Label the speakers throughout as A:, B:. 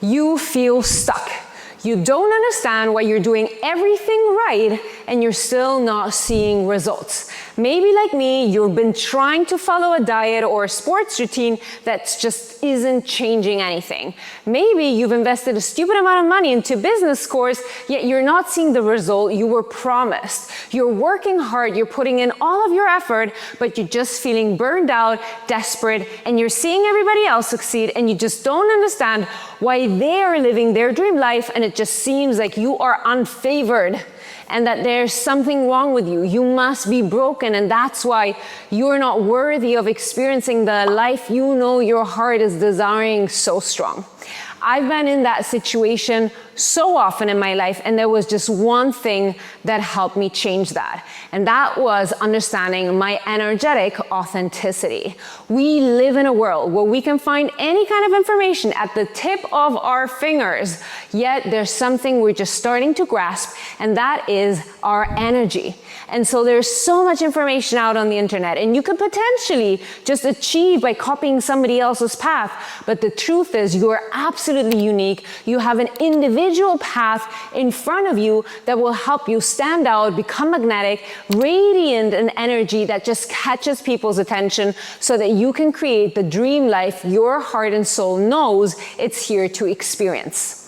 A: You feel stuck. You don't understand why you're doing everything right and you're still not seeing results. Maybe like me, you've been trying to follow a diet or a sports routine that just isn't changing anything. Maybe you've invested a stupid amount of money into business course, yet you're not seeing the result you were promised. You're working hard, you're putting in all of your effort, but you're just feeling burned out, desperate, and you're seeing everybody else succeed and you just don't understand why they are living their dream life and it just seems like you are unfavored and that there's something wrong with you. You must be broken and that's why you're not worthy of experiencing the life you know your heart is desiring so strong. I've been in that situation so often in my life, and there was just one thing that helped me change that. And that was understanding my energetic authenticity. We live in a world where we can find any kind of information at the tip of our fingers, yet there's something we're just starting to grasp, and that is our energy. And so there's so much information out on the internet, and you could potentially just achieve by copying somebody else's path. But the truth is, you are absolutely unique. You have an individual path in front of you that will help you stand out, become magnetic, radiant in energy that just catches people's attention so that you can create the dream life your heart and soul knows it's here to experience.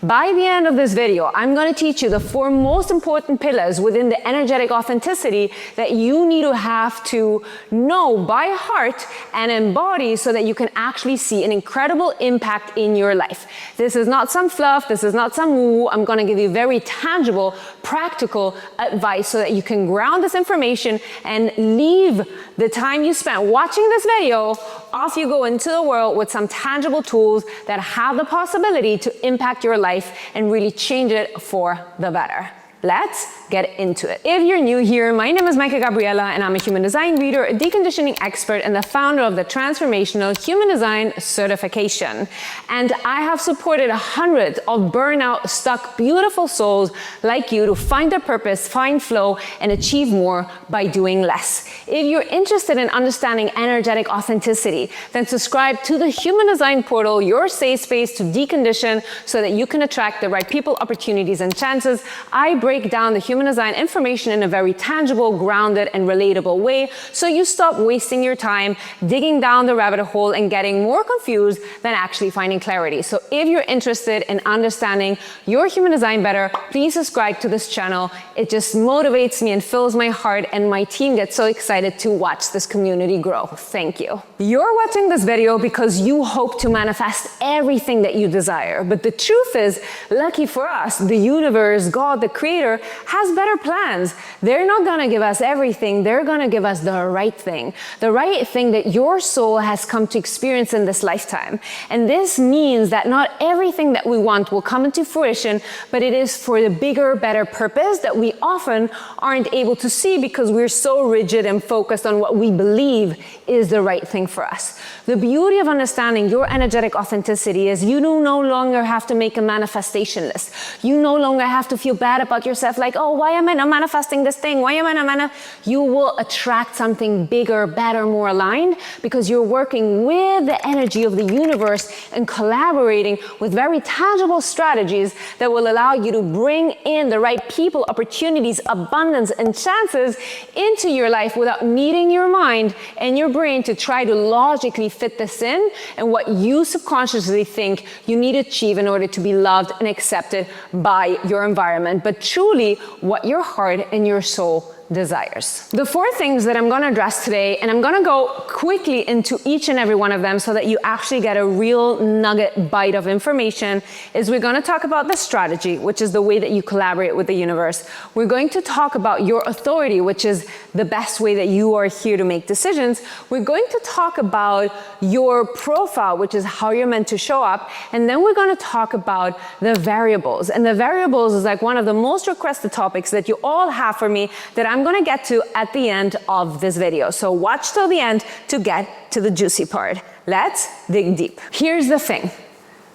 A: By the end of this video, I'm going to teach you the 4 most important pillars within the energetic authenticity that you need to have to know by heart and embody so that you can actually see an incredible impact in your life. This is not some fluff, this is not some woo. I'm going to give you very tangible, practical advice so that you can ground this information and leave the time you spent watching this video, off you go into the world with some tangible tools that have the possibility to impact your life and really change it for the better. Let's get into it. If you're new here, my name is Maika Gabriela and I'm a human design reader, a deconditioning expert, and the founder of the Transformational Human Design Certification. And I have supported hundreds of burnout, stuck, beautiful souls like you to find their purpose, find flow, and achieve more by doing less. If you're interested in understanding energetic authenticity, then subscribe to the Human Design Portal, your safe space to decondition so that you can attract the right people, opportunities, and chances. I break down the human design information in a very tangible, grounded, and relatable way so you stop wasting your time digging down the rabbit hole and getting more confused than actually finding clarity. So if you're interested in understanding your human design better, please subscribe to this channel. It just motivates me and fills my heart, and my team gets so excited to watch this community grow. Thank you. You're watching this video because you hope to manifest everything that you desire. But the truth is, lucky for us, the universe, God, the creator, has better plans. They're not gonna give us everything, they're gonna give us the right thing that your soul has come to experience in this lifetime. And this means that not everything that we want will come into fruition, but it is for the bigger, better purpose that we often aren't able to see because we're so rigid and focused on what we believe is the right thing for us. The beauty of understanding your energetic authenticity is you do no longer have to make a manifestation list. You no longer have to feel bad about yourself like, oh, why am I not manifesting this thing? Why am I not You will attract something bigger, better, more aligned because you're working with the energy of the universe and collaborating with very tangible strategies that will allow you to bring in the right people, opportunities, abundance, and chances into your life without needing your mind and your brain to try to logically fit this in and what you subconsciously think you need to achieve in order to be loved and accepted by your environment, but truly what your heart and your soul desires. The 4 things that I'm going to address today, and I'm going to go quickly into each and every one of them so that you actually get a real nugget bite of information, is we're going to talk about the strategy, which is the way that you collaborate with the universe. We're going to talk about your authority, which is the best way that you are here to make decisions. We're going to talk about your profile, which is how you're meant to show up. And then we're going to talk about the variables. And the variables is like one of the most requested topics that you all have for me that I'm going to get to at the end of this video. So watch till the end to get to the juicy part. Let's dig deep. Here's the thing.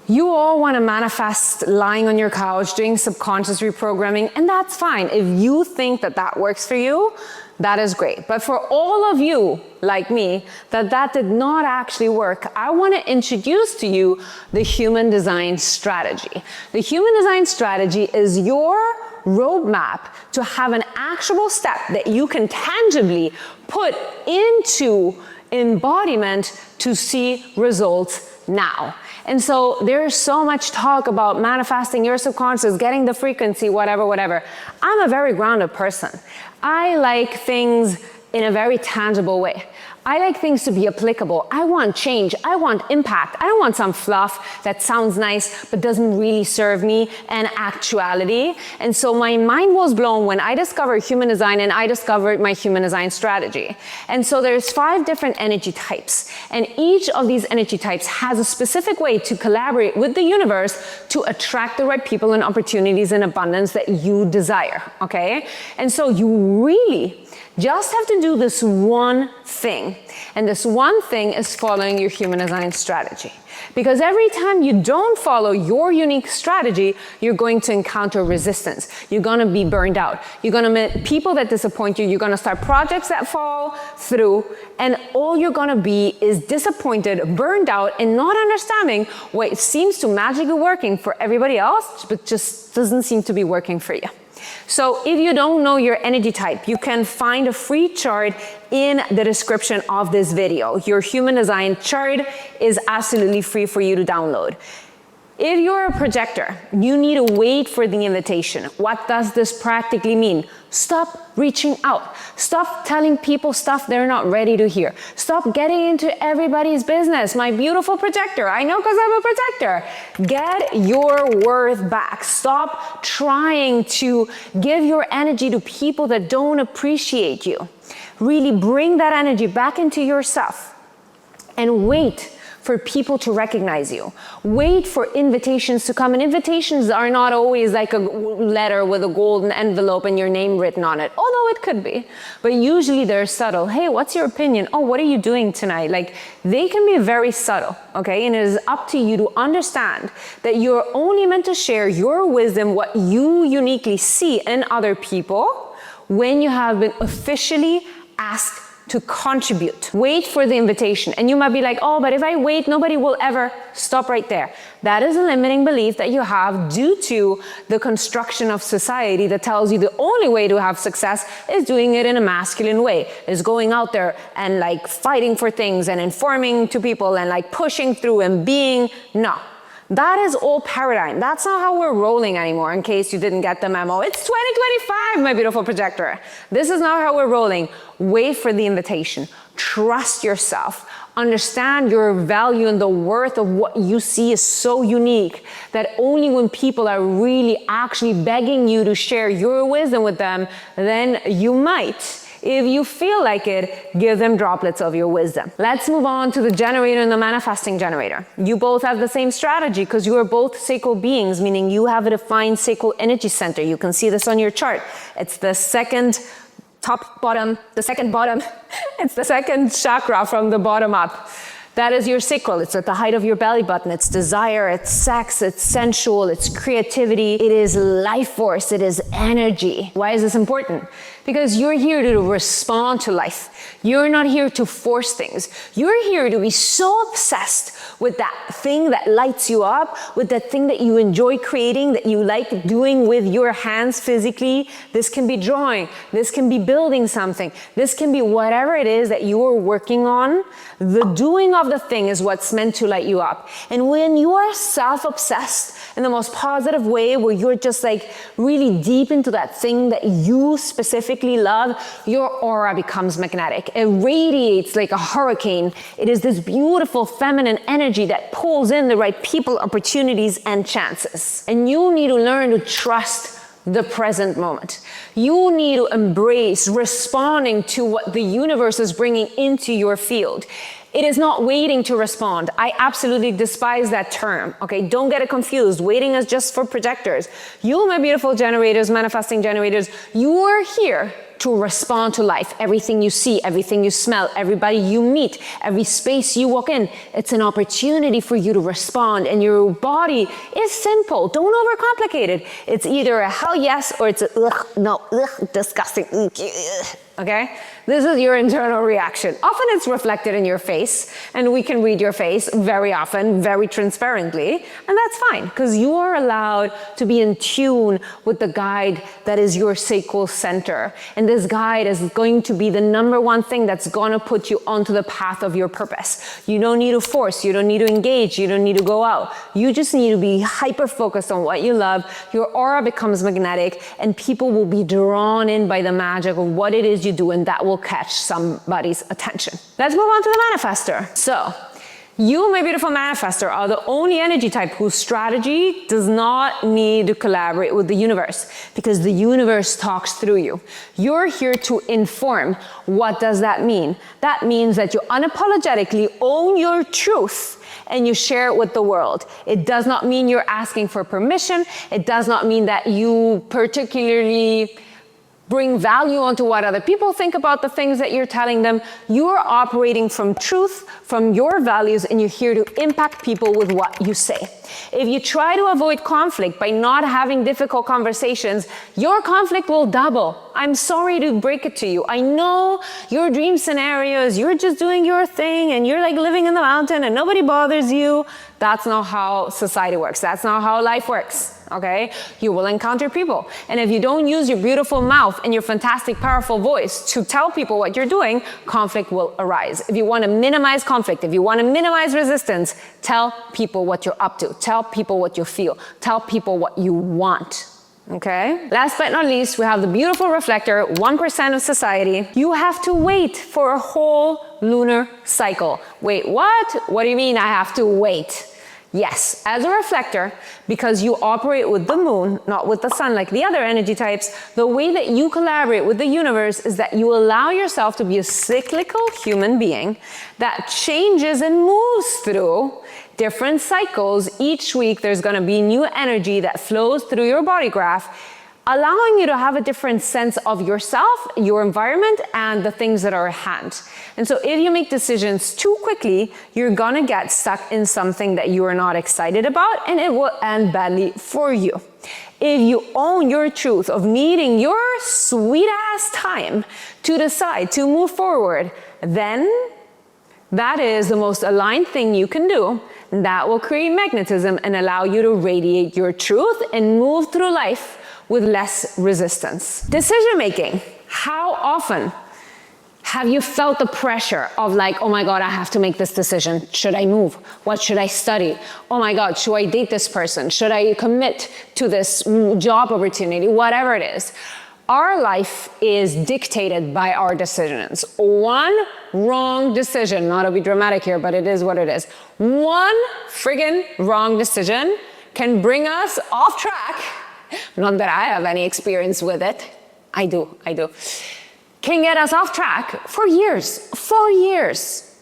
A: You all want to manifest lying on your couch, doing subconscious reprogramming, and that's fine. If you think that that works for you, that is great. But for all of you, like me, that did not actually work, I want to introduce to you the human design strategy. The human design strategy is your roadmap to have an actual step that you can tangibly put into embodiment to see results now. And so there's so much talk about manifesting your subconscious, getting the frequency, whatever. I'm a very grounded person. I like things in a very tangible way. I like things to be applicable. I want change. I want impact. I don't want some fluff that sounds nice but doesn't really serve me in actuality. And so my mind was blown when I discovered human design and I discovered my human design strategy. And so there's 5 different energy types. And each of these energy types has a specific way to collaborate with the universe to attract the right people and opportunities in abundance that you desire, okay? And so you really just have to do this one thing. And this one thing is following your human design strategy. Because every time you don't follow your unique strategy, you're going to encounter resistance. You're going to be burned out. You're going to meet people that disappoint you. You're going to start projects that fall through. And all you're going to be is disappointed, burned out, and not understanding what seems to magically working for everybody else, but just doesn't seem to be working for you. So if you don't know your energy type, you can find a free chart in the description of this video. Your human design chart is absolutely free for you to download. If you're a projector, you need to wait for the invitation. What does this practically mean? Stop reaching out. Stop telling people stuff they're not ready to hear. Stop getting into everybody's business. My beautiful projector, I know because I'm a projector. Get your worth back. Stop trying to give your energy to people that don't appreciate you. Really bring that energy back into yourself and wait for people to recognize you. Wait for invitations to come. And invitations are not always like a letter with a golden envelope and your name written on it, although it could be. But usually they're subtle. Hey, what's your opinion? Oh, what are you doing tonight? Like, they can be very subtle, okay? And it is up to you to understand that you're only meant to share your wisdom, what you uniquely see in other people, when you have been officially asked to contribute. Wait for the invitation. And you might be like, oh, but if I wait, nobody will ever. Stop right there. That is a limiting belief that you have due to the construction of society that tells you the only way to have success is doing it in a masculine way, is going out there and like fighting for things and informing to people and like pushing through and being, no. That is old paradigm. That's not how we're rolling anymore, in case you didn't get the memo. It's 2025, my beautiful projector. This is not how we're rolling. Wait for the invitation. Trust yourself. Understand your value and the worth of what you see is so unique that only when people are really actually begging you to share your wisdom with them, then you might. If you feel like it, give them droplets of your wisdom. Let's move on to the generator and the manifesting generator. You both have the same strategy because you are both sacral beings, meaning you have a defined sacral energy center. You can see this on your chart. It's the second top bottom, the second bottom. It's the second chakra from the bottom up. That is your sacral. It's at the height of your belly button. It's desire, it's sex, it's sensual, it's creativity, it is life force, it is energy. Why is this important? Because you're here to respond to life. You're not here to force things. You're here to be so obsessed with that thing that lights you up, with that thing that you enjoy creating, that you like doing with your hands physically. This can be drawing. This can be building something. This can be whatever it is that you are working on. The doing of the thing is what's meant to light you up. And when you are self-obsessed in the most positive way, where you're just like really deep into that thing that you specifically love, your aura becomes magnetic. It radiates like a hurricane. It is this beautiful feminine energy that pulls in the right people, opportunities, and chances. And you need to learn to trust the present moment. You need to embrace responding to what the universe is bringing into your field. It is not waiting to respond. I absolutely despise that term, okay? Don't get it confused. Waiting is just for projectors. You, my beautiful generators, manifesting generators, you are here to respond to life. Everything you see, everything you smell, everybody you meet, every space you walk in, it's an opportunity for you to respond. And your body is simple. Don't overcomplicate it. It's either a hell yes or it's a ugh, no, ugh, disgusting. Okay? This is your internal reaction. Often it's reflected in your face, and we can read your face very often, very transparently, and that's fine, because you are allowed to be in tune with the guide that is your sacral center. And this guide is going to be the number one thing that's going to put you onto the path of your purpose. You don't need to force, you don't need to engage, you don't need to go out. You just need to be hyper-focused on what you love. Your aura becomes magnetic, and people will be drawn in by the magic of what it is you do, and that will catch somebody's attention. Let's move on to the manifestor. So, you, my beautiful manifestor, are the only energy type whose strategy does not need to collaborate with the universe, because the universe talks through you. You're here to inform. What does that mean? That means that you unapologetically own your truth and you share it with the world. It does not mean you're asking for permission. It does not mean that you particularly bring value onto what other people think about the things that you're telling them. You're operating from truth, from your values, and you're here to impact people with what you say. If you try to avoid conflict by not having difficult conversations, your conflict will double. I'm sorry to break it to you. I know your dream scenarios, you're just doing your thing and you're like living in the mountain and nobody bothers you. That's not how society works. That's not how life works. Okay? You will encounter people. And if you don't use your beautiful mouth and your fantastic, powerful voice to tell people what you're doing, conflict will arise. If you want to minimize conflict, if you want to minimize resistance, tell people what you're up to. Tell people what you feel. Tell people what you want. Okay? Last but not least, we have the beautiful reflector, 1% of society. You have to wait for a whole lunar cycle. Wait, what? What do you mean I have to wait? Yes, as a reflector, because you operate with the moon, not with the sun like the other energy types, the way that you collaborate with the universe is that you allow yourself to be a cyclical human being that changes and moves through different cycles. Each week there's going to be new energy that flows through your body graph, allowing you to have a different sense of yourself, your environment, and the things that are at hand. And so if you make decisions too quickly, you're gonna get stuck in something that you are not excited about, and it will end badly for you. If you own your truth of needing your sweet ass time to decide to move forward, then that is the most aligned thing you can do. That will create magnetism and allow you to radiate your truth and move through life with less resistance. Decision making. How often have you felt the pressure of like, oh my God, I have to make this decision. Should I move? What should I study? Oh my God, should I date this person? Should I commit to this job opportunity? Whatever it is. Our life is dictated by our decisions. One wrong decision, not to be dramatic here, but it is what it is. One friggin' wrong decision can bring us off track. Not that I have any experience with it. I do. Can get us off track for years,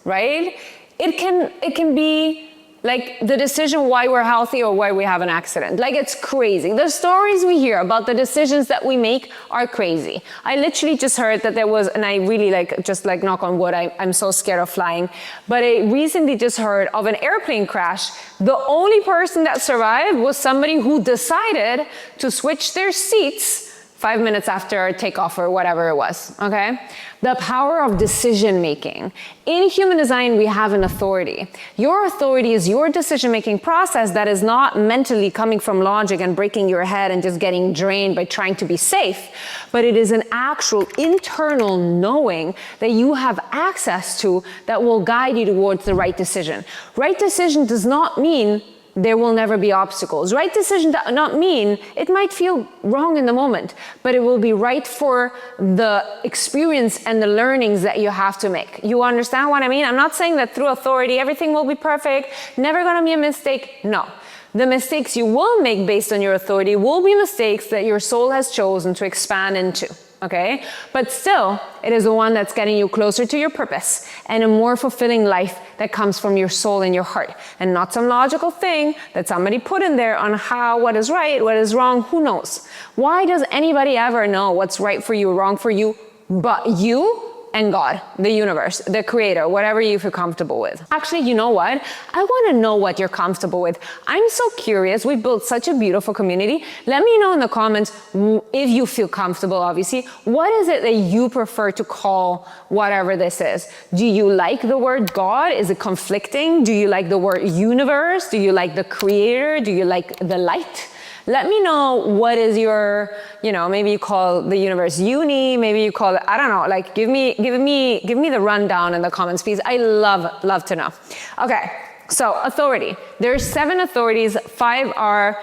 A: right? It can be like the decision why we're healthy or why we have an accident. Like, it's crazy. The stories we hear about the decisions that we make are crazy. I literally just heard that there was, and I really just knock on wood, I'm so scared of flying, but I recently just heard of an airplane crash. The only person that survived was somebody who decided to switch their seats 5 minutes after takeoff or whatever it was, okay? The power of decision making. In human design, we have an authority. Your authority is your decision-making process that is not mentally coming from logic and breaking your head and just getting drained by trying to be safe, but it is an actual internal knowing that you have access to that will guide you towards the right decision. Right decision does not mean there will never be obstacles. Right decision does not mean it might feel wrong in the moment, but it will be right for the experience and the learnings that you have to make. You understand what I mean? I'm not saying that through authority, everything will be perfect, never gonna be a mistake. No. The mistakes you will make based on your authority will be mistakes that your soul has chosen to expand into. Okay? But still, it is the one that's getting you closer to your purpose and a more fulfilling life that comes from your soul and your heart, and not some logical thing that somebody put in there on what is right, what is wrong, who knows? Why does anybody ever know what's right for you, wrong for you? but you and God, the universe, the creator, whatever you feel comfortable with. Actually, you know what? I want to know what you're comfortable with. I'm so curious. We've built such a beautiful community. Let me know in the comments if you feel comfortable, obviously. What is it that you prefer to call whatever this is? Do you like the word God? Is it conflicting? Do you like the word universe? Do you like the creator? Do you like the light? Let me know what is your, maybe you call the universe uni, maybe you call it, I don't know, like give me the rundown in the comments, please. I love to know. Okay, so authority. There's 7 authorities, 5 are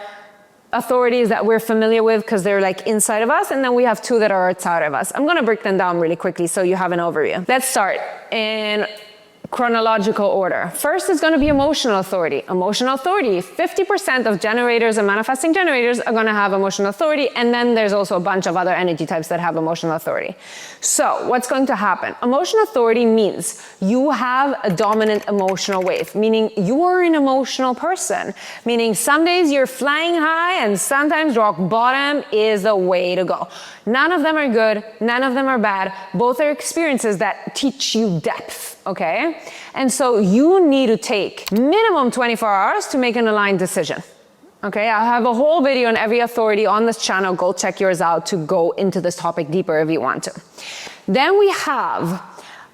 A: authorities that we're familiar with because they're like inside of us, and then we have 2 that are outside of us. I'm gonna break them down really quickly so you have an overview. Let's start in chronological order. First is going to be emotional authority. Emotional authority, 50% of generators and manifesting generators are going to have emotional authority, and then there's also a bunch of other energy types that have emotional authority. So what's going to happen? Emotional authority means you have a dominant emotional wave, meaning you are an emotional person, meaning some days you're flying high and sometimes rock bottom is the way to go. None of them are good, none of them are bad. Both are experiences that teach you depth, okay? And so you need to take minimum 24 hours to make an aligned decision, okay? I have a whole video on every authority on this channel. Go check yours out to go into this topic deeper if you want to. Then we have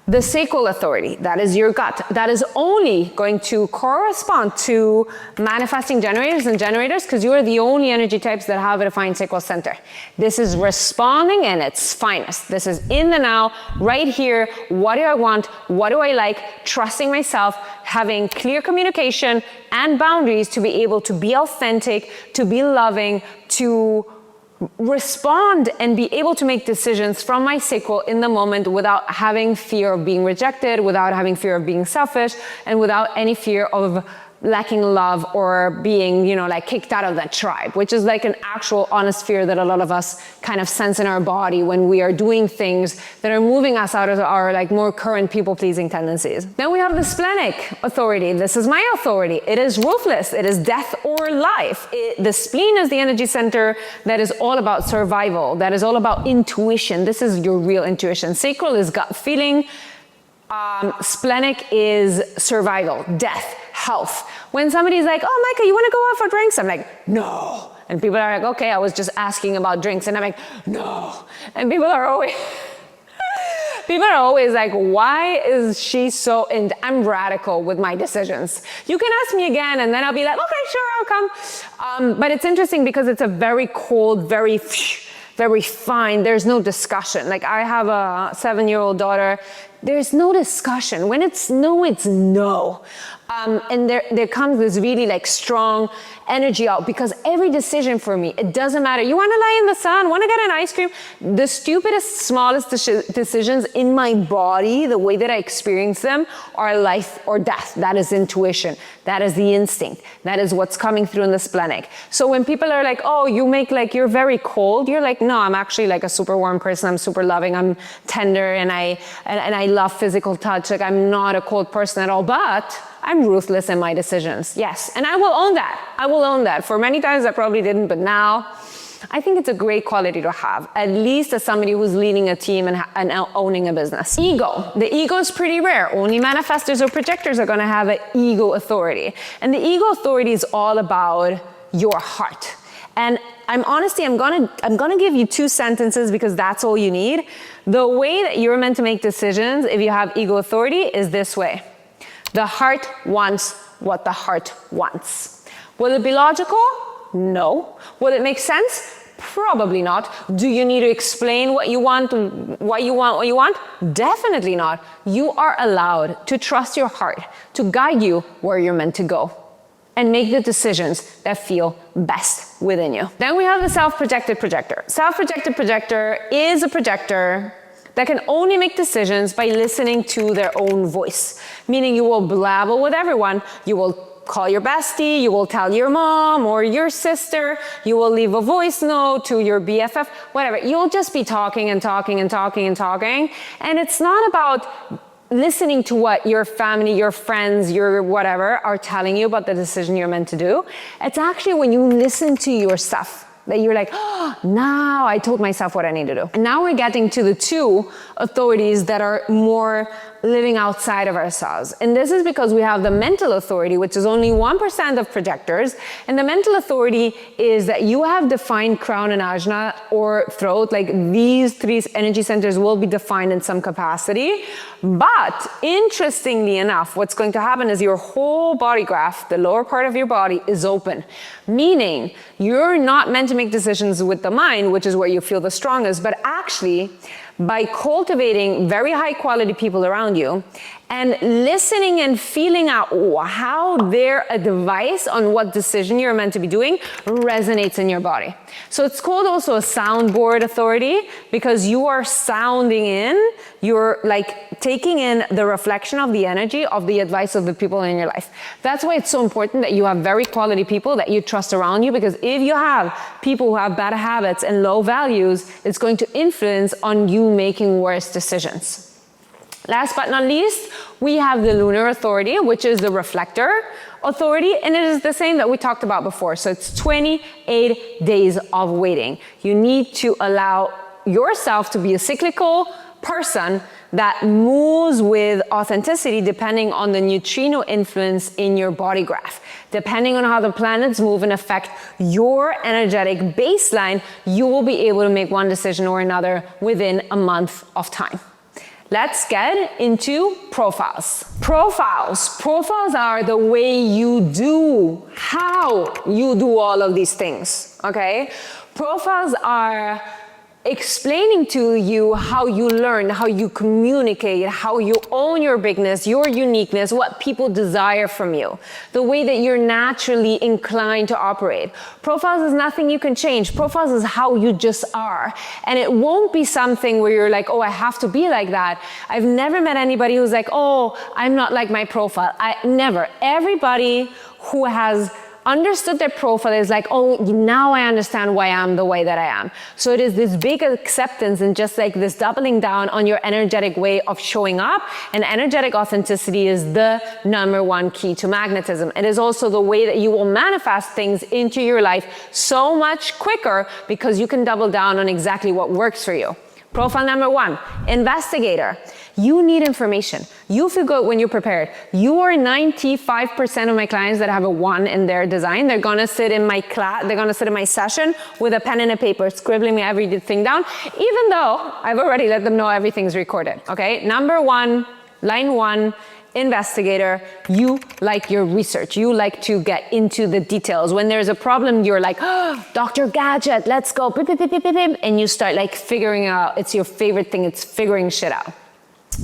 A: the Sacral Authority. That is your gut. That is only going to correspond to manifesting generators and generators because you are the only energy types that have a defined sacral center. This is responding in its finest. This is in the now, right here. What do I want? What do I like? Trusting myself, having clear communication and boundaries to be able to be authentic, to be loving, to respond and be able to make decisions from my sacral in the moment without having fear of being rejected, without having fear of being selfish, and without any fear of lacking love or being, like kicked out of that tribe, which is like an actual honest fear that a lot of us kind of sense in our body when we are doing things that are moving us out of our like more current people-pleasing tendencies. Then we have the Splenic Authority. This is my authority. It is ruthless. It is death or life. The spleen is the energy center that is all about survival, that is all about intuition. This is your real intuition. Sacral is gut feeling. Splenic is survival, death, health. When somebody's like, oh, Micah, you want to go out for drinks? I'm like, no. And people are like, okay, I was just asking about drinks. And I'm like, no. And people are always like, why is she so I'm radical with my decisions. You can ask me again, and then I'll be like, okay, sure, I'll come. But it's interesting because it's a very cold, very fine. There's no discussion. Like I have a 7-year-old daughter. There's no discussion. When it's no, it's no. And there comes this really like strong energy out because every decision for me, it doesn't matter. You want to lie in the sun, want to get an ice cream? The stupidest, smallest decisions in my body, the way that I experience them, are life or death. That is intuition. That is the instinct. That is what's coming through in the splenic. So when people are like, oh, you're very cold, you're like, no, I'm actually like a super warm person. I'm super loving. I'm tender and I love physical touch. Like I'm not a cold person at all, but I'm ruthless in my decisions. Yes. And I will own that. I will own that. For many times I probably didn't, but now I think it's a great quality to have, at least as somebody who's leading a team and owning a business. Ego. The ego is pretty rare. Only manifestors or projectors are going to have an ego authority. And the ego authority is all about your heart. And I'm gonna give you 2 sentences because that's all you need. The way that you're meant to make decisions if you have ego authority is this way. The heart wants what the heart wants. Will it be logical? No. Will it make sense? Probably not. Do you need to explain what you want? Definitely not. You are allowed to trust your heart to guide you where you're meant to go and make the decisions that feel best within you. Then we have the self-projected projector. Self-projected projector is a projector that can only make decisions by listening to their own voice. Meaning you will blabble with everyone, you will call your bestie, you will tell your mom or your sister, you will leave a voice note to your BFF, whatever. You'll just be talking and talking and talking and talking. And it's not about listening to what your family, your friends, your whatever are telling you about the decision you're meant to do. It's actually when you listen to yourself. that you're like, oh, now I told myself what I need to do. And now we're getting to the two authorities that are more living outside of ourselves. And this is because we have the mental authority, which is only 1% of projectors. And the mental authority is that you have defined crown and ajna or throat, like these three energy centers will be defined in some capacity. But interestingly enough, what's going to happen is your whole body graph, the lower part of your body, is open. Meaning you're not meant to make decisions with the mind, which is where you feel the strongest, but actually by cultivating very high quality people around you and listening and feeling out how their advice on what decision you're meant to be doing resonates in your body. So it's called also a soundboard authority because you are sounding in, you're like taking in the reflection of the energy of the advice of the people in your life. That's why it's so important that you have very quality people that you trust around you, because if you have people who have bad habits and low values, it's going to influence on you making worse decisions. Last but not least, we have the Lunar Authority, which is the Reflector Authority, and it is the same that we talked about before. So it's 28 days of waiting. You need to allow yourself to be a cyclical person that moves with authenticity depending on the neutrino influence in your body graph. Depending on how the planets move and affect your energetic baseline, you will be able to make one decision or another within a month of time. Let's get into profiles. Profiles are the way you do, how you do all of these things, okay? Profiles are explaining to you how you learn, how you communicate, how you own your bigness, your uniqueness, what people desire from you, the way that you're naturally inclined to operate. Profiles is nothing you can change. Profiles is how you just are. And it won't be something where you're like, oh, I have to be like that. I've never met anybody who's like, oh, I'm not like my profile. Never. Everybody who has understood their profile is like, oh, now I understand why I'm the way that I am. So it is this big acceptance and just like this doubling down on your energetic way of showing up. And energetic authenticity is the #1 key to magnetism. It is also the way that you will manifest things into your life so much quicker because you can double down on exactly what works for you. Profile #1, Investigator. You need information. You feel good when you're prepared. You are 95% of my clients that have a 1 in their design. They're gonna sit in my class, they're gonna sit in my session with a pen and a paper, scribbling everything down, even though I've already let them know everything's recorded, okay? #1, line 1, Investigator, you like your research. You like to get into the details. When there's a problem, you're like, oh, Dr. Gadget, let's go, beep, beep, beep, beep, beep, and you start like figuring out, it's your favorite thing, it's figuring shit out.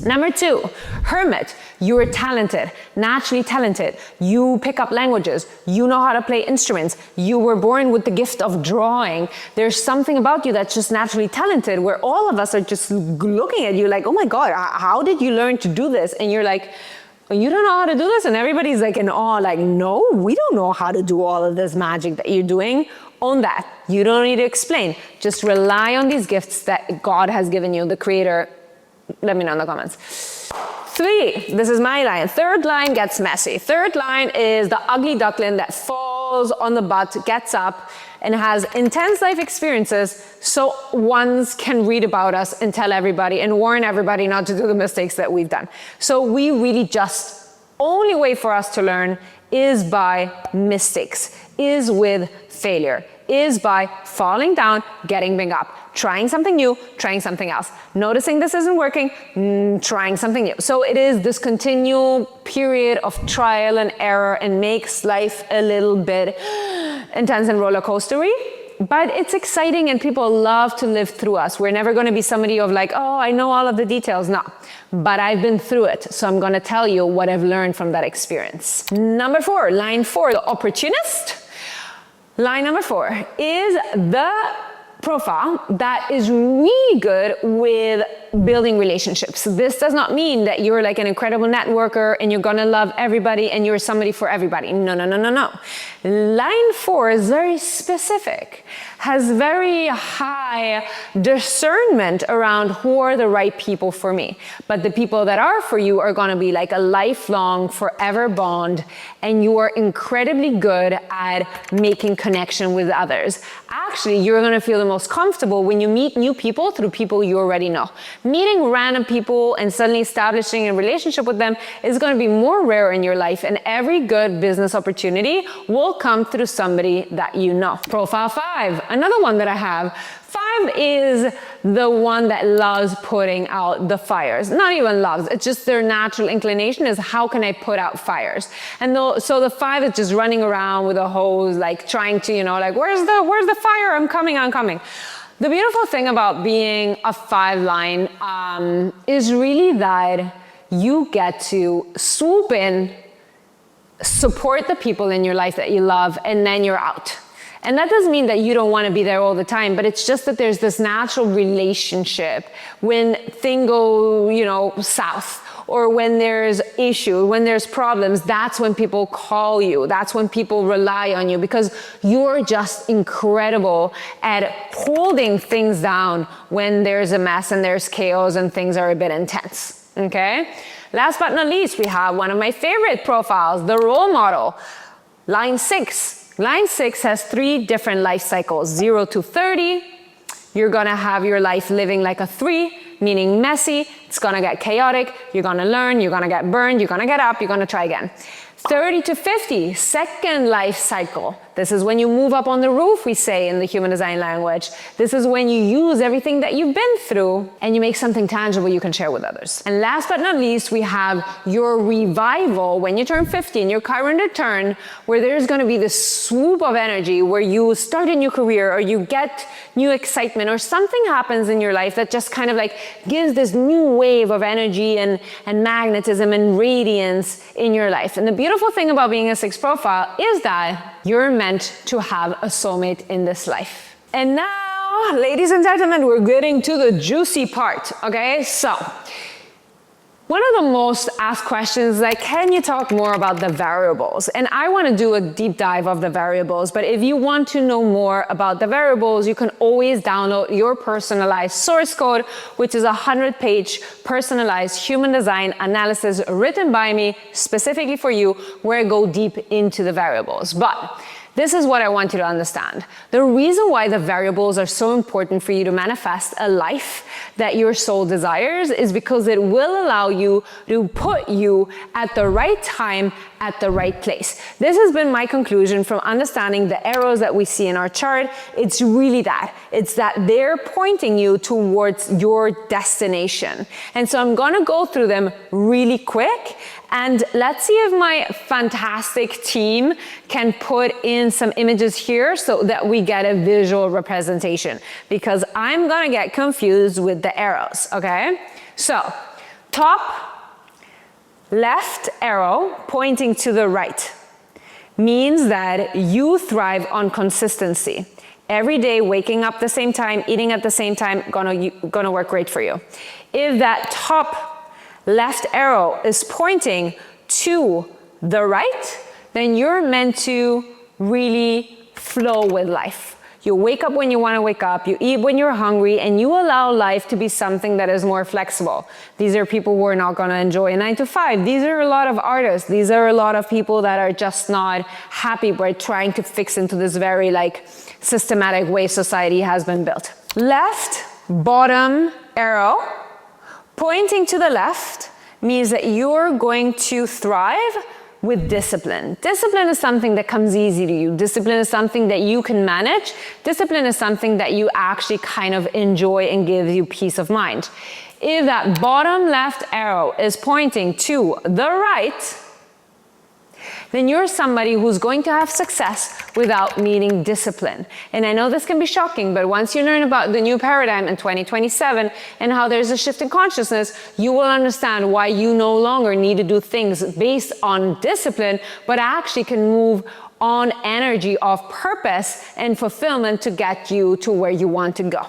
A: #2, Hermit. You're talented, naturally talented. You pick up languages. You know how to play instruments. You were born with the gift of drawing. There's something about you that's just naturally talented where all of us are just looking at you like, oh my God, how did you learn to do this? And you're like, you don't know how to do this? And everybody's like in awe, like, no, we don't know how to do all of this magic that you're doing. Own that. You don't need to explain. Just rely on these gifts that God has given you, the Creator. Let me know in the comments. 3, this is my line. Third line gets messy. Third line is the ugly duckling that falls on the butt, gets up, and has intense life experiences so ones can read about us and tell everybody and warn everybody not to do the mistakes that we've done. So we really just, only way for us to learn is by mistakes, is with failure, is by falling down, getting back up, trying something new, trying something else, noticing this isn't working, trying something new. So it is this continual period of trial and error and makes life a little bit intense and roller coastery. But it's exciting and people love to live through us. We're never going to be somebody of like, oh, I know all of the details. No, but I've been through it. So I'm going to tell you what I've learned from that experience. #4, line 4, the Opportunist. Line #4 is the profile that is really good with building relationships. This does not mean that you're like an incredible networker and you're gonna love everybody and you're somebody for everybody. No, no, no, no, no. Line 4 is very specific, has very high discernment around who are the right people for me. But the people that are for you are gonna be like a lifelong, forever bond, and you are incredibly good at making connection with others. Actually, you're gonna feel the most comfortable when you meet new people through people you already know. Meeting random people and suddenly establishing a relationship with them is gonna be more rare in your life, and every good business opportunity will come through somebody that you know. Profile 5, another one that I have. 5 is the one that loves putting out the fires. Not even loves, it's just their natural inclination is how can I put out fires? And so the 5 is just running around with a hose, like trying to, like, where's the fire? I'm coming. The beautiful thing about being a 5 line is really that you get to swoop in, support the people in your life that you love, and then you're out. And that doesn't mean that you don't want to be there all the time, but it's just that there's this natural relationship when things go, south, or when there's issue, when there's problems, that's when people call you. That's when people rely on you because you're just incredible at holding things down when there's a mess and there's chaos and things are a bit intense, okay? Last but not least, we have one of my favorite profiles, the role model, line 6. Line 6 has 3 different life cycles, 0 to 30. You're gonna have your life living like a 3, meaning messy. It's gonna get chaotic. You're gonna learn, you're gonna get burned, you're gonna get up, you're gonna try again. 30 to 50, second life cycle. This is when you move up on the roof, we say in the human design language. This is when you use everything that you've been through and you make something tangible you can share with others. And last but not least, we have your revival when you turn 50 in your Chiron return, where there's going to be this swoop of energy where you start a new career or you get new excitement or something happens in your life that just kind of like gives this new wave of energy and magnetism and radiance in your life. And the beautiful thing about being a 6 profile is that you're meant to have a soulmate in this life. And now, ladies and gentlemen, we're getting to the juicy part, okay? So, one of the most asked questions is like, can you talk more about the variables? And I want to do a deep dive of the variables, but if you want to know more about the variables, you can always download your personalized source code, which is a 100-page personalized human design analysis written by me specifically for you, where I go deep into the variables. But this is what I want you to understand. The reason why the variables are so important for you to manifest a life that your soul desires is because it will allow you to put you at the right time, at the right place. This has been my conclusion from understanding the arrows that we see in our chart. It's really that. It's that they're pointing you towards your destination. And so I'm gonna go through them really quick, and let's see if my fantastic team can put in some images here so that we get a visual representation, because I'm gonna get confused with the arrows, okay? So, top left arrow pointing to the right means that you thrive on consistency. Every day, waking up the same time, eating at the same time, gonna work great for you. If that top left arrow is pointing to the right, then you're meant to really flow with life. You wake up when you want to wake up, you eat when you're hungry, and you allow life to be something that is more flexible. These are people who are not going to enjoy a 9 to 5. These are a lot of artists. These are a lot of people that are just not happy by trying to fix into this very systematic way society has been built. Left bottom arrow pointing to the left means that you're going to thrive with discipline. Discipline is something that comes easy to you. Discipline is something that you can manage. Discipline is something that you actually kind of enjoy and gives you peace of mind. If that bottom left arrow is pointing to the right, then you're somebody who's going to have success without needing discipline. And I know this can be shocking, but once you learn about the new paradigm in 2027 and how there's a shift in consciousness, you will understand why you no longer need to do things based on discipline, but actually can move on energy of purpose and fulfillment to get you to where you want to go.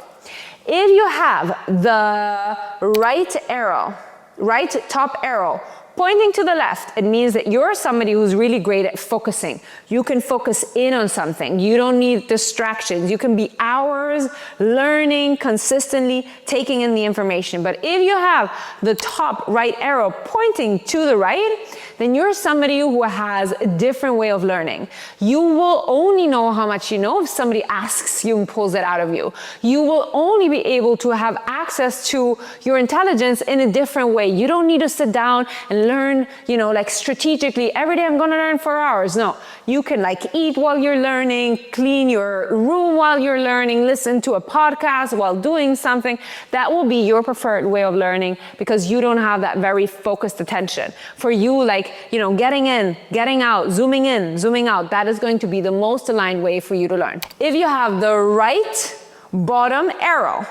A: If you have the right arrow, right top arrow, pointing to the left, it means that you're somebody who's really great at focusing. You can focus in on something. You don't need distractions. You can be hours learning consistently, taking in the information. But if you have the top right arrow pointing to the right, then you're somebody who has a different way of learning. You will only know how much you know if somebody asks you and pulls it out of you. You will only be able to have access to your intelligence in a different way. You don't need to sit down and learn, like strategically, every day I'm gonna learn 4 hours. No, you can like eat while you're learning, clean your room while you're learning, listen to a podcast while doing something. That will be your preferred way of learning because you don't have that very focused attention. For you, getting in, getting out, zooming in, zooming out, that is going to be the most aligned way for you to learn. If you have the right bottom arrow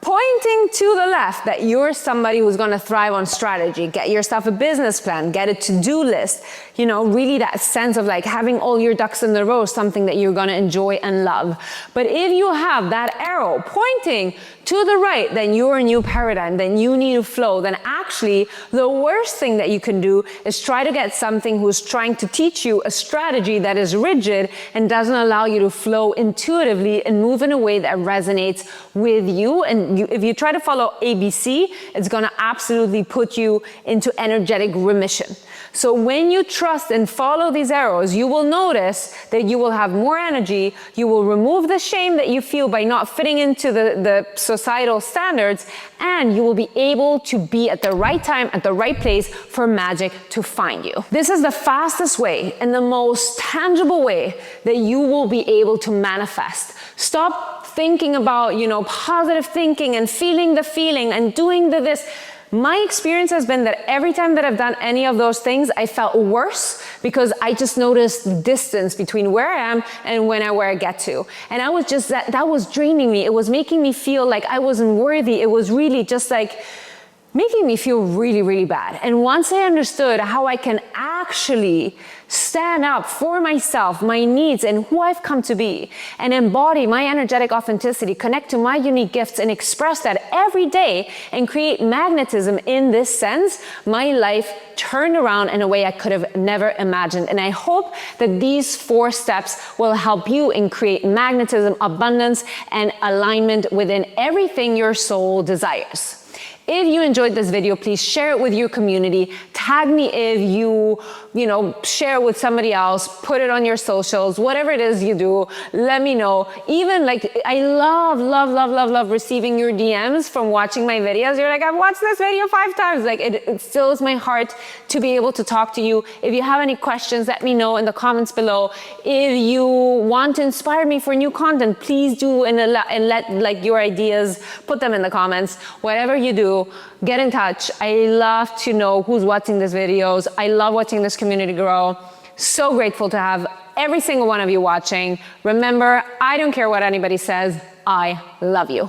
A: pointing to the left, that you're somebody who's going to thrive on strategy, get yourself a business plan, get a to-do list, really that sense of like having all your ducks in a row, something that you're going to enjoy and love. But if you have that arrow pointing to the right, then you're a new paradigm, then you need to flow. Then actually the worst thing that you can do is try to get something who's trying to teach you a strategy that is rigid and doesn't allow you to flow intuitively and move in a way that resonates with you. And if you try to follow ABC, it's going to absolutely put you into energetic remission. So when you trust and follow these arrows, you will notice that you will have more energy. You will remove the shame that you feel by not fitting into the societal standards, and you will be able to be at the right time, at the right place for magic to find you. This is the fastest way and the most tangible way that you will be able to manifest. Stop thinking about, positive thinking and feeling the feeling and doing this. My experience has been that every time that I've done any of those things, I felt worse because I just noticed the distance between where I am and where I get to. And I was just, that was draining me. It was making me feel like I wasn't worthy. It was really just like making me feel really, really bad. And once I understood how I can actually stand up for myself, my needs, and who I've come to be, and embody my energetic authenticity, connect to my unique gifts, and express that every day, and create magnetism in this sense, my life turned around in a way I could have never imagined. And I hope that these 4 steps will help you in create magnetism, abundance, and alignment within everything your soul desires. If you enjoyed this video, please share it with your community. Tag me if you share it with somebody else, put it on your socials, whatever it is you do, let me know. Even I love receiving your DMs from watching my videos. You're like, I've watched this video 5 times. It fills my heart to be able to talk to you. If you have any questions, let me know in the comments below. If you want to inspire me for new content, please do and let your ideas, put them in the comments. Whatever you do, get in touch. I love to know who's watching these videos. I love watching this community grow. So grateful to have every single one of you watching. Remember, I don't care what anybody says. I love you.